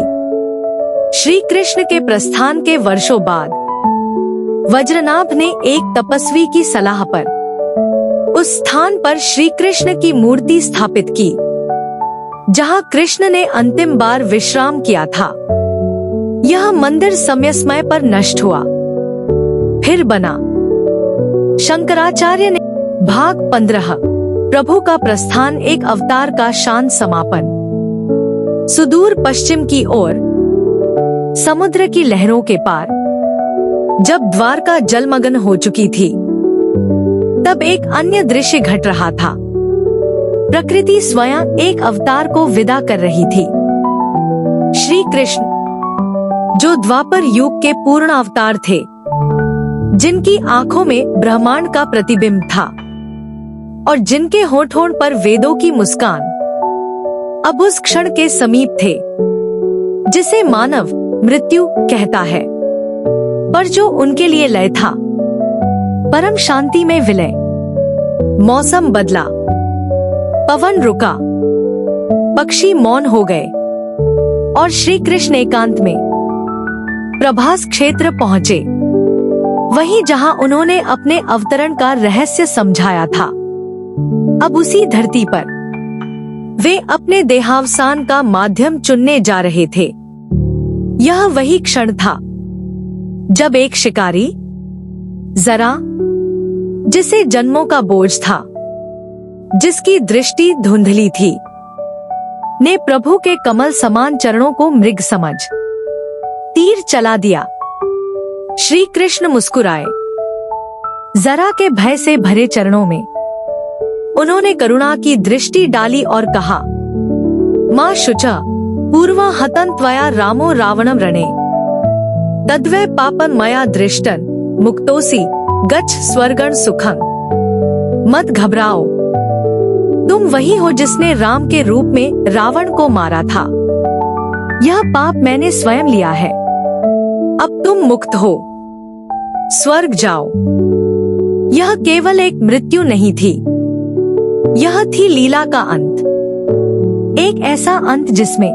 श्री कृष्ण के प्रस्थान के वर्षों बाद वज्रनाभ ने एक तपस्वी की सलाह पर उस स्थान पर श्री कृष्ण की मूर्ति स्थापित की, जहां कृष्ण ने अंतिम बार विश्राम किया था। यह मंदिर समय समय पर नष्ट हुआ, फिर बना। शंकराचार्य ने भाग 15, प्रभु का प्रस्थान, एक अवतार का शांत समापन। सुदूर पश्चिम की ओर समुद्र की लहरों के पार जब द्वारका जलमग्न हो चुकी थी, तब एक अन्य दृश्य घट रहा था। प्रकृति स्वयं एक अवतार को विदा कर रही थी। श्री कृष्ण, जो द्वापर युग के पूर्ण अवतार थे, जिनकी आंखों में ब्रह्मांड का प्रतिबिंब था और जिनके होठों पर वेदों की मुस्कान, अब उस क्षण के समीप थे जिसे मानव मृत्यु कहता है, पर जो उनके लिए लय था, परम शांति में विलय। मौसम बदला, पवन रुका, पक्षी मौन हो गए और श्री कृष्ण एकांत में प्रभास क्षेत्र पहुंचे, वहीं जहां उन्होंने अपने अवतरण का रहस्य समझाया था। अब उसी धरती पर वे अपने देहावसान का माध्यम चुनने जा रहे थे। यह वही क्षण था जब एक शिकारी, जरा, जिसे जन्मों का बोझ था, जिसकी दृष्टि धुंधली थी, ने प्रभु के कमल समान चरणों को मृग समझ तीर चला दिया। श्री कृष्ण मुस्कुराए। जरा के भय से भरे चरणों में उन्होंने करुणा की दृष्टि डाली और कहा, मां शुचा पूर्वा हतं त्वया रामो रावणं रणे, तद्वै पापं मया दृष्टं मुक्तोसि गच्छ स्वर्गं सुखं। मत घबराओ, तुम वही हो जिसने राम के रूप में रावण को मारा था। यह पाप मैंने स्वयं लिया है, अब तुम मुक्त हो, स्वर्ग जाओ। यह केवल एक मृत्यु नहीं थी, यह थी लीला का अंत, एक ऐसा अंत जिसमें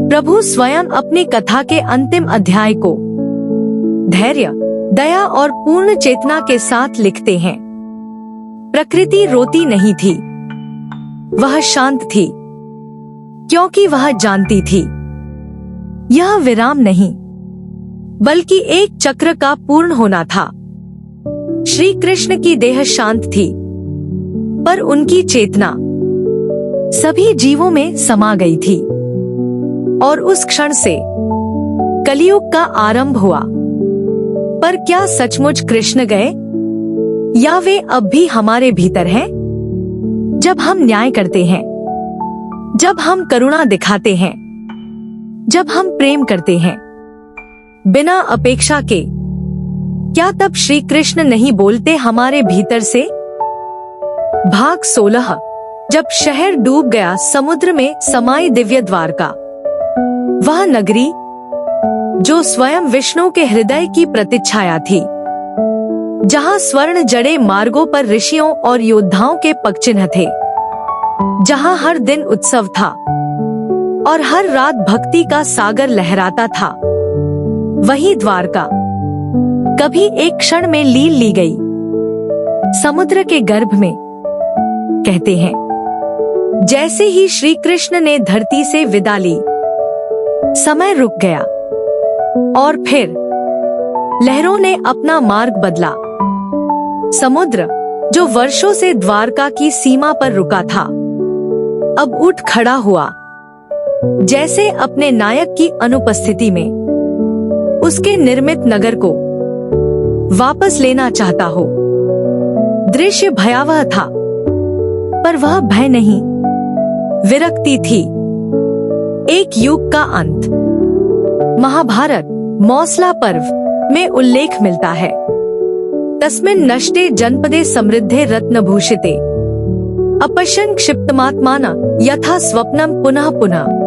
प्रभु स्वयं अपनी कथा के अंतिम अध्याय को धैर्य, दया और पूर्ण चेतना के साथ लिखते हैं। प्रकृति रोती नहीं थी, वह शांत थी, क्योंकि वह जानती थी यह विराम नहीं बल्कि एक चक्र का पूर्ण होना था। श्री कृष्ण की देह शांत थी, पर उनकी चेतना सभी जीवों में समा गई थी, और उस क्षण से कलियुग का आरंभ हुआ। पर क्या सचमुच कृष्ण गए, या वे अब भी हमारे भीतर हैं? जब हम न्याय करते हैं, जब हम करुणा दिखाते हैं, जब हम प्रेम करते हैं बिना अपेक्षा के, क्या तब श्री कृष्ण नहीं बोलते हमारे भीतर से? भाग 16। जब शहर डूब गया समुद्र में समाई दिव्य द्वारका, वह नगरी जो स्वयं विष्णु के हृदय की प्रतिच्छाया थी, जहां स्वर्ण जड़े मार्गों पर ऋषियों और योद्धाओं के पगचिन्ह थे, जहां हर दिन उत्सव था और हर रात भक्ति का सागर लहराता था, वही द्वारका कभी एक क्षण में लीन ली गई समुद्र के गर्भ में। कहते हैं जैसे ही श्री कृष्ण ने धरती से विदा ली, समय रुक गया और फिर लहरों ने अपना मार्ग बदला। समुद्र जो वर्षों से द्वारका की सीमा पर रुका था, अब उठ खड़ा हुआ, जैसे अपने नायक की अनुपस्थिति में उसके निर्मित नगर को वापस लेना चाहता हो। दृश्य भयावह था, पर वह भय नहीं, विरक्ति थी। एक युग का अंत। महाभारत मौसला पर्व में उल्लेख मिलता है, तस्मिन् नष्टे जनपदे समृद्धे रत्नभूषिते अपश्यन् क्षिप्तमात्माना यथा स्वप्नम पुनः पुनः।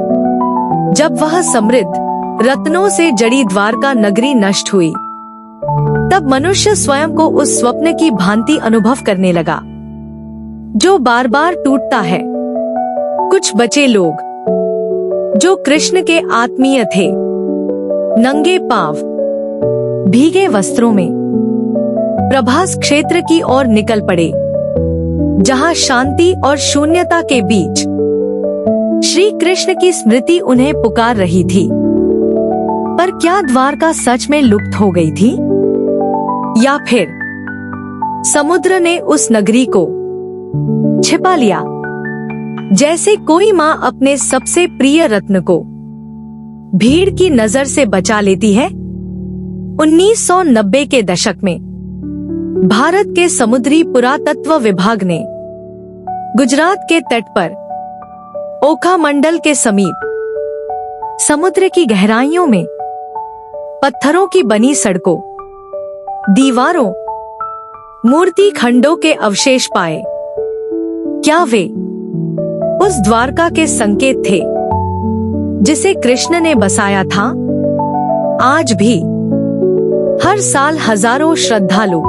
जब वह समृद्ध रत्नों से जड़ी द्वारका नगरी नष्ट हुई, तब मनुष्य स्वयं को उस स्वप्न की भांति अनुभव करने लगा जो बार बार टूटता है। कुछ बचे लोग जो कृष्ण के आत्मीय थे, नंगे पांव, भीगे वस्त्रों में प्रभास क्षेत्र की ओर निकल पड़े, जहां शांति और शून्यता के बीच श्री कृष्ण की स्मृति उन्हें पुकार रही थी। पर क्या द्वारका सच में लुप्त हो गई थी, या फिर समुद्र ने उस नगरी को छिपा लिया, जैसे कोई माँ अपने सबसे प्रिय रत्न को भीड़ की नजर से बचा लेती है? 1990 के दशक में भारत के समुद्री पुरातत्व विभाग ने गुजरात के तट पर ओखा मंडल के समीप समुद्र की गहराइयों में पत्थरों की बनी सड़कों, दीवारों, मूर्ति खंडों के अवशेष पाए। क्या वे उस द्वारका के संकेत थे जिसे कृष्ण ने बसाया था? आज भी हर साल हजारों श्रद्धालु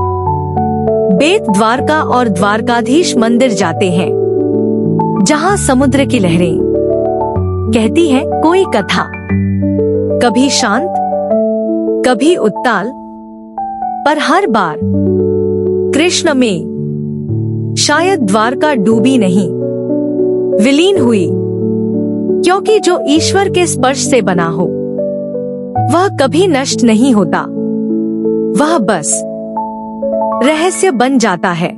बेत द्वारका और द्वारकाधीश मंदिर जाते हैं, जहां समुद्र की लहरें कहती है कोई कथा, कभी शांत, कभी उत्ताल, पर हर बार कृष्ण में शायद द्वारका डूबी नहीं, विलीन हुई, क्योंकि जो ईश्वर के स्पर्श से बना हो वह कभी नष्ट नहीं होता, वह बस रहस्य बन जाता है।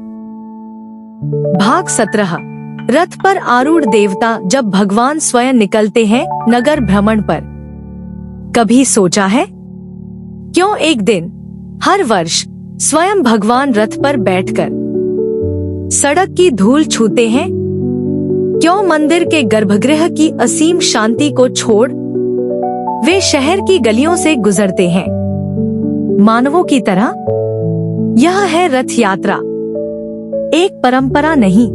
भाग 17। रथ पर आरूढ़ देवता जब भगवान स्वयं निकलते हैं नगर भ्रमण पर, कभी सोचा है क्यों एक दिन हर वर्ष स्वयं भगवान रथ पर बैठकर सड़क की धूल छूते हैं? क्यों मंदिर के गर्भगृह की असीम शांति को छोड़ वे शहर की गलियों से गुजरते हैं मानवों की तरह? यह है रथ यात्रा, एक परंपरा नहीं,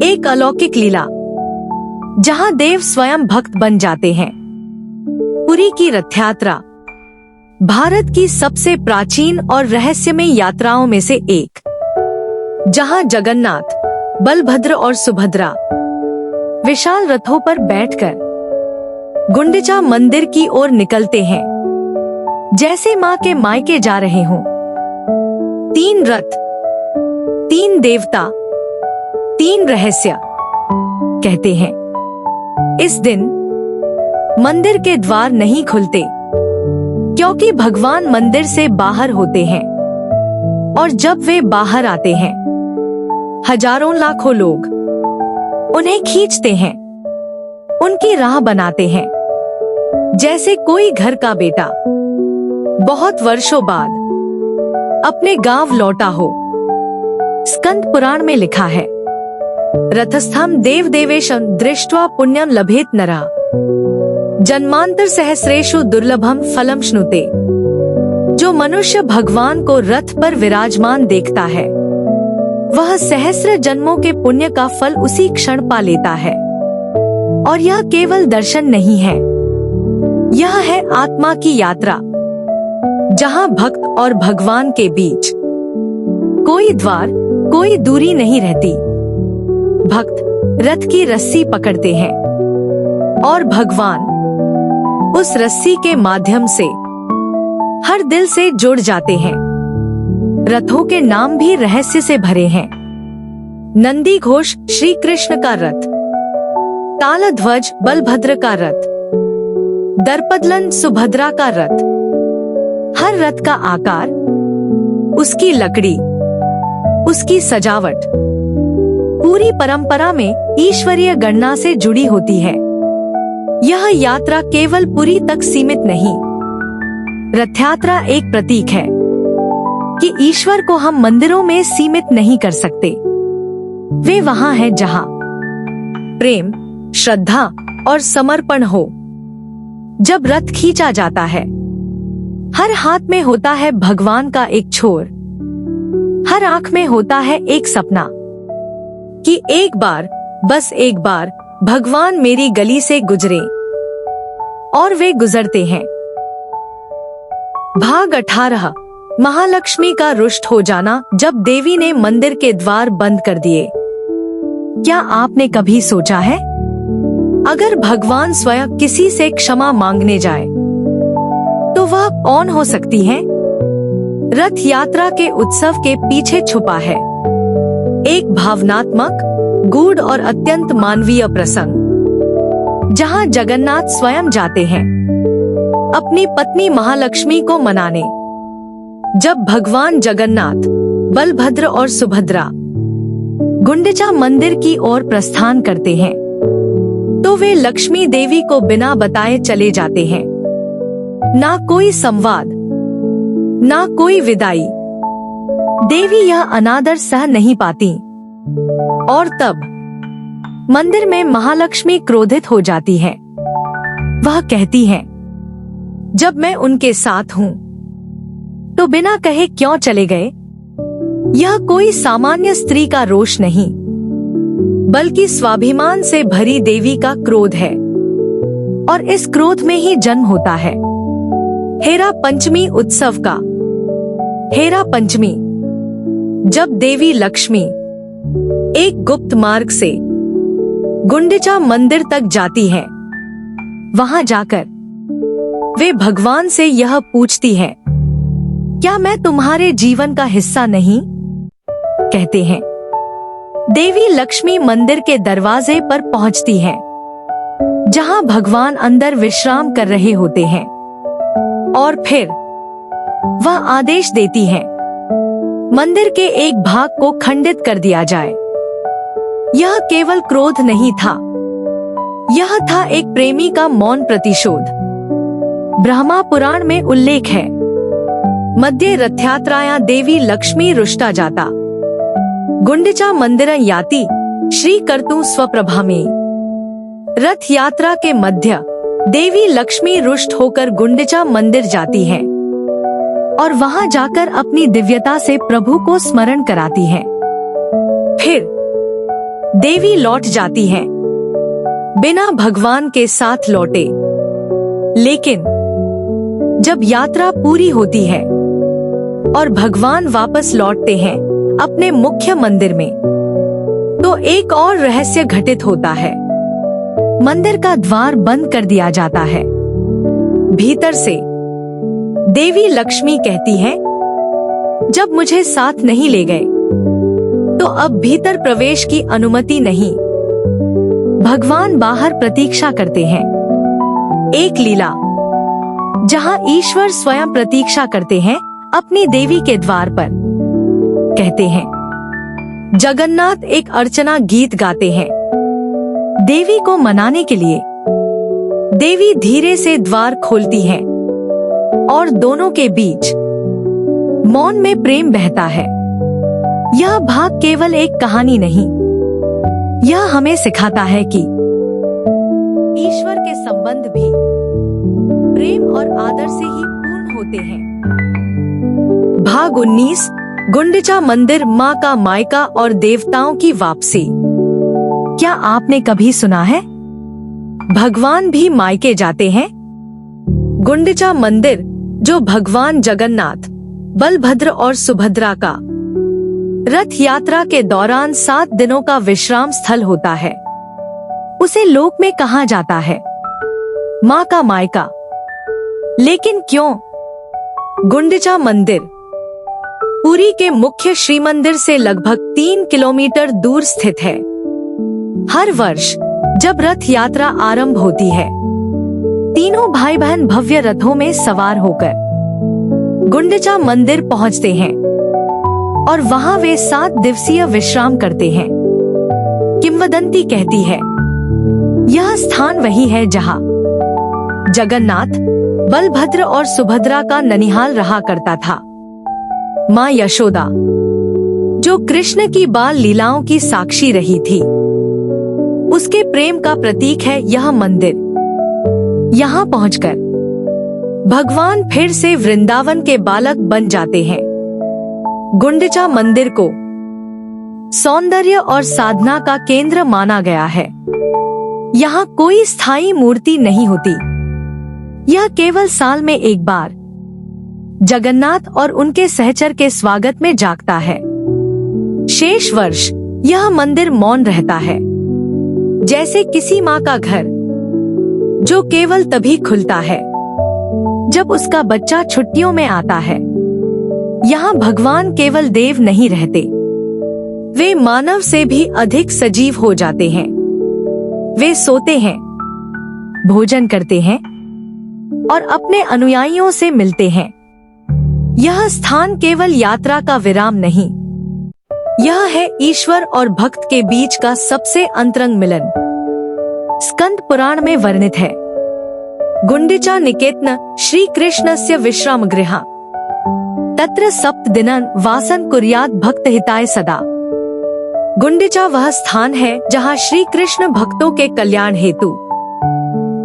एक अलौकिक लीला, जहां देव स्वयं भक्त बन जाते हैं। पुरी की रथ यात्रा भारत की सबसे प्राचीन और रहस्यमय यात्राओं में से एक, जहां जगन्नाथ, बलभद्र और सुभद्रा विशाल रथों पर बैठकर गुंडिचा मंदिर की ओर निकलते हैं, जैसे मां के मायके जा रहे हों। 3 रथ, 3 देवता, 3 रहस्य कहते हैं। इस दिन मंदिर के द्वार नहीं खुलते, क्योंकि भगवान मंदिर से बाहर होते हैं, और जब वे बाहर आते हैं, हजारों लाखों लोग उन्हें खींचते हैं, उनकी राह बनाते हैं, जैसे कोई घर का बेटा बहुत वर्षों बाद अपने गांव लौटा हो। स्कंद पुराण में लिखा है, रथस्थम देव देवेशं दृष्ट्वा पुण्यं लभेत नरः, जन्मांतर सहस्रेषु दुर्लभम फलम श्नुते। जो मनुष्य भगवान को रथ पर विराजमान देखता है, वह सहस्र जन्मों के पुण्य का फल उसी क्षण पा लेता है। और यह केवल दर्शन नहीं है, यह है आत्मा की यात्रा, जहां भक्त और भगवान के बीच कोई द्वार, कोई दूरी नहीं रहती। भक्त रथ की रस्सी पकड़ते हैं और भगवान उस रस्सी के माध्यम से हर दिल से जुड़ जाते हैं। रथों के नाम भी रहस्य से भरे हैं। नंदी घोष श्री कृष्ण का रथ, तालध्वज बलभद्र का रथ, दर्पदलन सुभद्रा का रथ। हर रथ का आकार, उसकी लकड़ी, उसकी सजावट पूरी परंपरा में ईश्वरीय गणना से जुड़ी होती है। यह यात्रा केवल पुरी तक सीमित नहीं, रथ यात्रा एक प्रतीक है कि ईश्वर को हम मंदिरों में सीमित नहीं कर सकते। वे वहां हैं जहां प्रेम, श्रद्धा और समर्पण हो। जब रथ खींचा जाता है, हर हाथ में होता है भगवान का एक छोर, हर आंख में होता है एक सपना कि एक बार, बस एक बार भगवान मेरी गली से गुजरे। और वे गुजरते हैं। भाग 18, महालक्ष्मी का रुष्ट हो जाना जब देवी ने मंदिर के द्वार बंद कर दिए। क्या आपने कभी सोचा है, अगर भगवान स्वयं किसी से क्षमा मांगने जाए तो वह कौन हो सकती है? रथ यात्रा के उत्सव के पीछे छुपा है एक भावनात्मक, गूढ़ और अत्यंत मानवीय प्रसंग, जहां जगन्नाथ स्वयं जाते हैं अपनी पत्नी महालक्ष्मी को मनाने। जब भगवान जगन्नाथ, बलभद्र और सुभद्रा गुंडिचा मंदिर की ओर प्रस्थान करते हैं, तो वे लक्ष्मी देवी को बिना बताए चले जाते हैं। ना कोई संवाद, ना कोई विदाई। देवी यह अनादर सह नहीं पाती, और तब मंदिर में महालक्ष्मी क्रोधित हो जाती है। वह कहती है, जब मैं उनके साथ हूँ तो बिना कहे क्यों चले गए? यह कोई सामान्य स्त्री का रोष नहीं, बल्कि स्वाभिमान से भरी देवी का क्रोध है, और इस क्रोध में ही जन्म होता है हेरा पंचमी उत्सव का। हेरा पंचमी, जब देवी लक्ष्मी एक गुप्त मार्ग से गुंडिचा मंदिर तक जाती है, वहां जाकर वे भगवान से यह पूछती है, क्या मैं तुम्हारे जीवन का हिस्सा नहीं? कहते हैं। देवी लक्ष्मी मंदिर के दरवाजे पर पहुंचती है, जहां भगवान अंदर विश्राम कर रहे होते हैं, और फिर वह आदेश देती है, मंदिर के एक भाग को खंडित कर दिया जाए। यह केवल क्रोध नहीं था, यह था एक प्रेमी का मौन प्रतिशोध। ब्रह्मा पुराण में उल्लेख है, मध्य रथयात्रायां देवी लक्ष्मी रुष्टा जाता, गुंडिचा मंदिरं याति श्री कर्तु स्वप्रभामें। रथ यात्रा के मध्य देवी लक्ष्मी रुष्ट होकर गुंडिचा मंदिर जाती है, और वहां जाकर अपनी दिव्यता से प्रभु को स्मरण कराती है। फिर देवी लौट जाती है, बिना भगवान के साथ लौटे। लेकिन जब यात्रा पूरी होती है और भगवान वापस लौटते हैं अपने मुख्य मंदिर में, तो एक और रहस्य घटित होता है। मंदिर का द्वार बंद कर दिया जाता है। भीतर से देवी लक्ष्मी कहती है, जब मुझे साथ नहीं ले गए तो अब भीतर प्रवेश की अनुमति नहीं। भगवान बाहर प्रतीक्षा करते हैं। एक लीला जहां ईश्वर स्वयं प्रतीक्षा करते हैं अपनी देवी के द्वार पर। कहते हैं, जगन्नाथ एक अर्चना गीत गाते हैं देवी को मनाने के लिए। देवी धीरे से द्वार खोलती हैं और दोनों के बीच मौन में प्रेम बहता है। यह भाग केवल एक कहानी नहीं, यह हमें सिखाता है कि ईश्वर के संबंध भी प्रेम और आदर से ही पूर्ण होते हैं। भाग 19, गुंडिचा मंदिर, माँ का मायका और देवताओं की वापसी। क्या आपने कभी सुना है भगवान भी मायके जाते हैं? गुंडिचा मंदिर, जो भगवान जगन्नाथ, बलभद्र और सुभद्रा का रथ यात्रा के दौरान 7 दिनों का विश्राम स्थल होता है, उसे लोक में कहा जाता है माँ का मायका। लेकिन क्यों? गुंडिचा मंदिर पुरी के मुख्य श्री मंदिर से लगभग 3 किलोमीटर दूर स्थित है। हर वर्ष जब रथ यात्रा आरंभ होती है, तीनों भाई बहन भव्य रथों में सवार होकर गुंडिचा मंदिर पहुंचते हैं और वहां वे 7 दिवसीय विश्राम करते हैं। किंवदंती कहती है, यह स्थान वही है जहां जगन्नाथ, बलभद्र और सुभद्रा का ननिहाल रहा करता था। माँ यशोदा, जो कृष्ण की बाल लीलाओं की साक्षी रही थी, उसके प्रेम का प्रतीक है यह मंदिर। यहाँ पहुंचकर भगवान फिर से वृंदावन के बालक बन जाते हैं। गुंडिचा मंदिर को सौंदर्य और साधना का केंद्र माना गया है। यहाँ कोई स्थायी मूर्ति नहीं होती। यह केवल साल में एक बार जगन्नाथ और उनके सहचर के स्वागत में जागता है। शेष वर्ष यह मंदिर मौन रहता है, जैसे किसी माँ का घर जो केवल तभी खुलता है जब उसका बच्चा छुट्टियों में आता है। यहाँ भगवान केवल देव नहीं रहते, वे मानव से भी अधिक सजीव हो जाते हैं। वे सोते हैं, भोजन करते हैं और अपने अनुयायियों से मिलते हैं। यह स्थान केवल यात्रा का विराम नहीं, यह है ईश्वर और भक्त के बीच का सबसे अंतरंग मिलन। स्कंद पुराण में वर्णित है, गुंडिचा निकेतन श्री कृष्णस्य विश्राम गृह तत्र 7 दिनन वासन कुर्यात भक्त हिताय सदा। गुंडिचा वह स्थान है जहाँ श्री कृष्ण भक्तों के कल्याण हेतु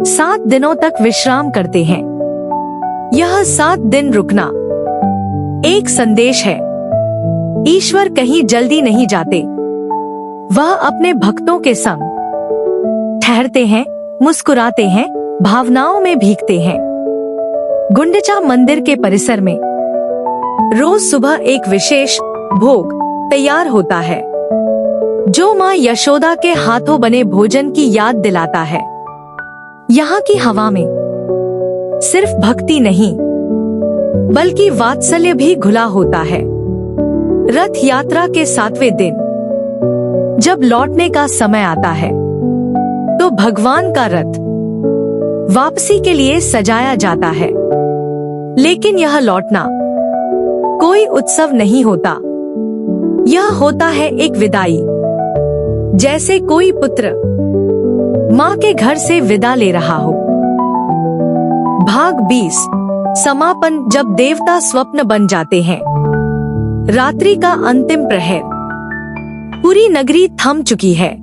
7 दिनों तक विश्राम करते हैं। यह 7 दिन रुकना एक संदेश है। ईश्वर कहीं जल्दी नहीं जाते, वह अपने भक्तों के संग ठहरते हैं, मुस्कुराते हैं, भावनाओं में भीगते हैं। गुंडिचा मंदिर के परिसर में रोज सुबह एक विशेष भोग तैयार होता है, जो माँ यशोदा के हाथों बने भोजन की याद दिलाता है। यहाँ की हवा में सिर्फ भक्ति नहीं, बल्कि वात्सल्य भी घुला होता है। रथ यात्रा के 7वें दिन जब लौटने का समय आता है, तो भगवान का रथ वापसी के लिए सजाया जाता है। लेकिन यह लौटना कोई उत्सव नहीं होता, यह होता है एक विदाई। जैसे कोई पुत्र माँ के घर से विदा ले रहा हो। भाग 20, समापन, जब देवता स्वप्न बन जाते हैं। रात्रि का अंतिम प्रहर, पूरी नगरी थम चुकी है,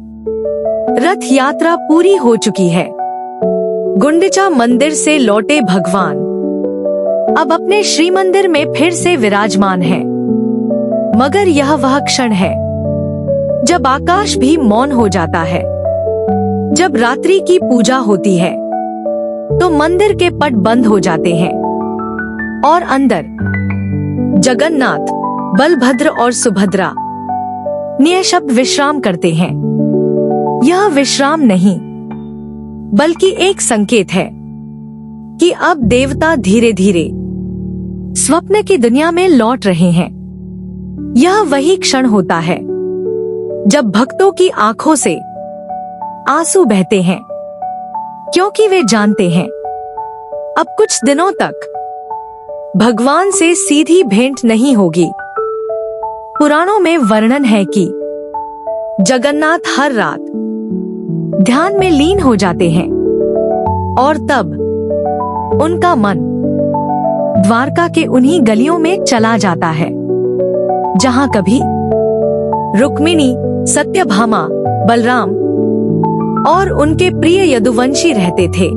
रथ यात्रा पूरी हो चुकी है। गुंडिचा मंदिर से लौटे भगवान अब अपने श्री मंदिर में फिर से विराजमान है। मगर यह वह क्षण है जब आकाश भी मौन हो जाता है। जब रात्रि की पूजा होती है तो मंदिर के पट बंद हो जाते हैं और अंदर जगन्नाथ, बलभद्र और सुभद्रा निःशब्द विश्राम करते हैं। यह विश्राम नहीं बल्कि एक संकेत है कि अब देवता धीरे धीरे स्वप्न की दुनिया में लौट रहे हैं। यह वही क्षण होता है जब भक्तों की आंखों से आंसू बहते हैं, क्योंकि वे जानते हैं अब कुछ दिनों तक भगवान से सीधी भेंट नहीं होगी। पुराणों में वर्णन है कि जगन्नाथ हर रात ध्यान में लीन हो जाते हैं और तब उनका मन द्वारका के उन्हीं गलियों में चला जाता है जहां कभी रुक्मिणी, सत्यभामा, बलराम और उनके प्रिय यदुवंशी रहते थे।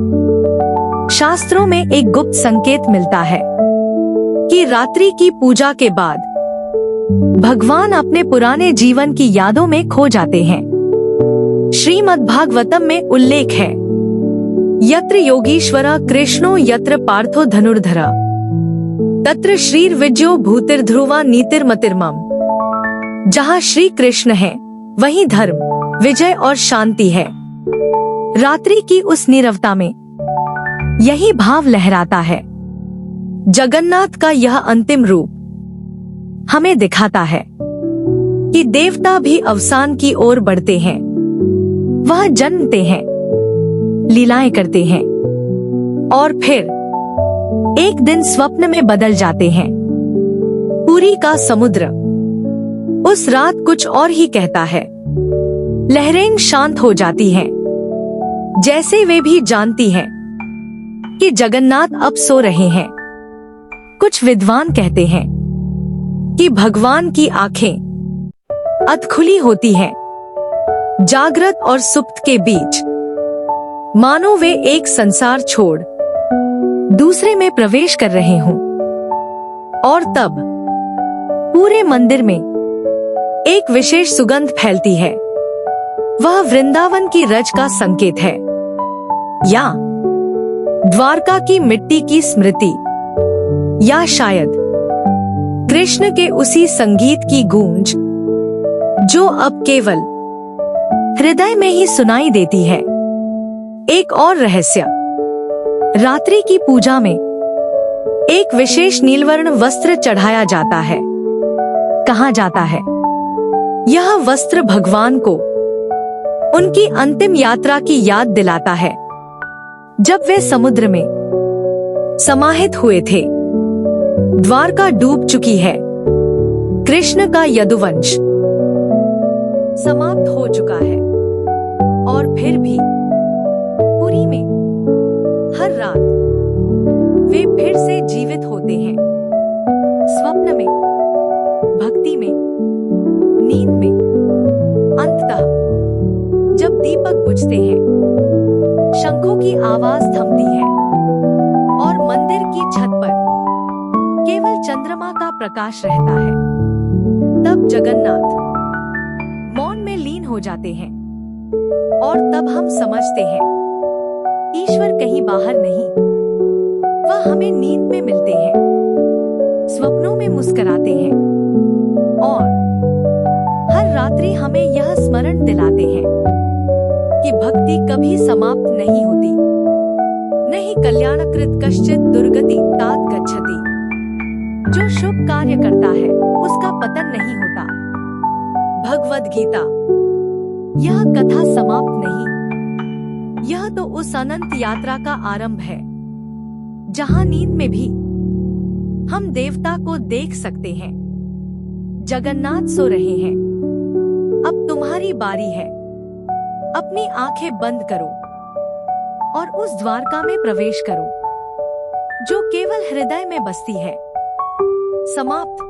शास्त्रों में एक गुप्त संकेत मिलता है कि रात्रि की पूजा के बाद भगवान अपने पुराने जीवन की यादों में खो जाते हैं। श्रीमद्भागवतम में उल्लेख है, यत्र योगीश्वरः कृष्णो यत्र पार्थो धनुर्धरः तत्र श्रीर्विजयो भूतिर्ध्रुवा नीतिर्मतिर्मम। जहाँ श्री कृष्ण है वहीं धर्म, विजय और शांति है। रात्रि की उस नीरवता में यही भाव लहराता है। जगन्नाथ का यह अंतिम रूप हमें दिखाता है कि देवता भी अवसान की ओर बढ़ते हैं। वह जन्मते हैं, लीलाएं करते हैं और फिर एक दिन स्वप्न में बदल जाते हैं। पुरी का समुद्र उस रात कुछ और ही कहता है। लहरें शांत हो जाती हैं, जैसे वे भी जानती हैं कि जगन्नाथ अब सो रहे हैं। कुछ विद्वान कहते हैं कि भगवान की आंखें अधखुली होती हैं, जागृत और सुप्त के बीच, मानो वे एक संसार छोड़ दूसरे में प्रवेश कर रहे हों। और तब पूरे मंदिर में एक विशेष सुगंध फैलती है। वह वृंदावन की रज का संकेत है या द्वारका की मिट्टी की स्मृति, या शायद कृष्ण के उसी संगीत की गूंज जो अब केवल हृदय में ही सुनाई देती है। एक और रहस्य, रात्रि की पूजा में एक विशेष नीलवर्ण वस्त्र चढ़ाया जाता है। कहा जाता है यह वस्त्र भगवान को उनकी अंतिम यात्रा की याद दिलाता है, जब वे समुद्र में समाहित हुए थे। द्वारका डूब चुकी है, कृष्ण का यदुवंश समाप्त हो चुका है, और फिर भी पुरी में हर रात वे फिर से जीवित होते हैं। स्वप्न में, भक्ति में, नींद में। अंततः जब दीपक बुझते हैं, शंखों की आवाज थमती है और मंदिर की छत पर केवल चंद्रमा का प्रकाश रहता है, तब जगन्नाथ मौन में लीन हो जाते हैं। और तब हम समझते हैं ईश्वर कहीं बाहर नहीं, वह हमें नींद में मिलते हैं, स्वप्नों में मुस्कुराते हैं और हर रात्रि हमें यह स्मरण दिलाते हैं कि भक्ति कभी समाप्त नहीं होती। नहीं कल्याणकृत कश्चित दुर्गति तात गच्छति। जो शुभ कार्य करता है उसका पतन नहीं होता। भगवद गीता। यह कथा समाप्त नहीं, यह तो उस अनंत यात्रा का आरंभ है जहां नींद में भी हम देवता को देख सकते हैं। जगन्नाथ सो रहे हैं, अब तुम्हारी बारी है। अपनी आंखें बंद करो और उस द्वारका में प्रवेश करो जो केवल हृदय में बसती है। समाप्त।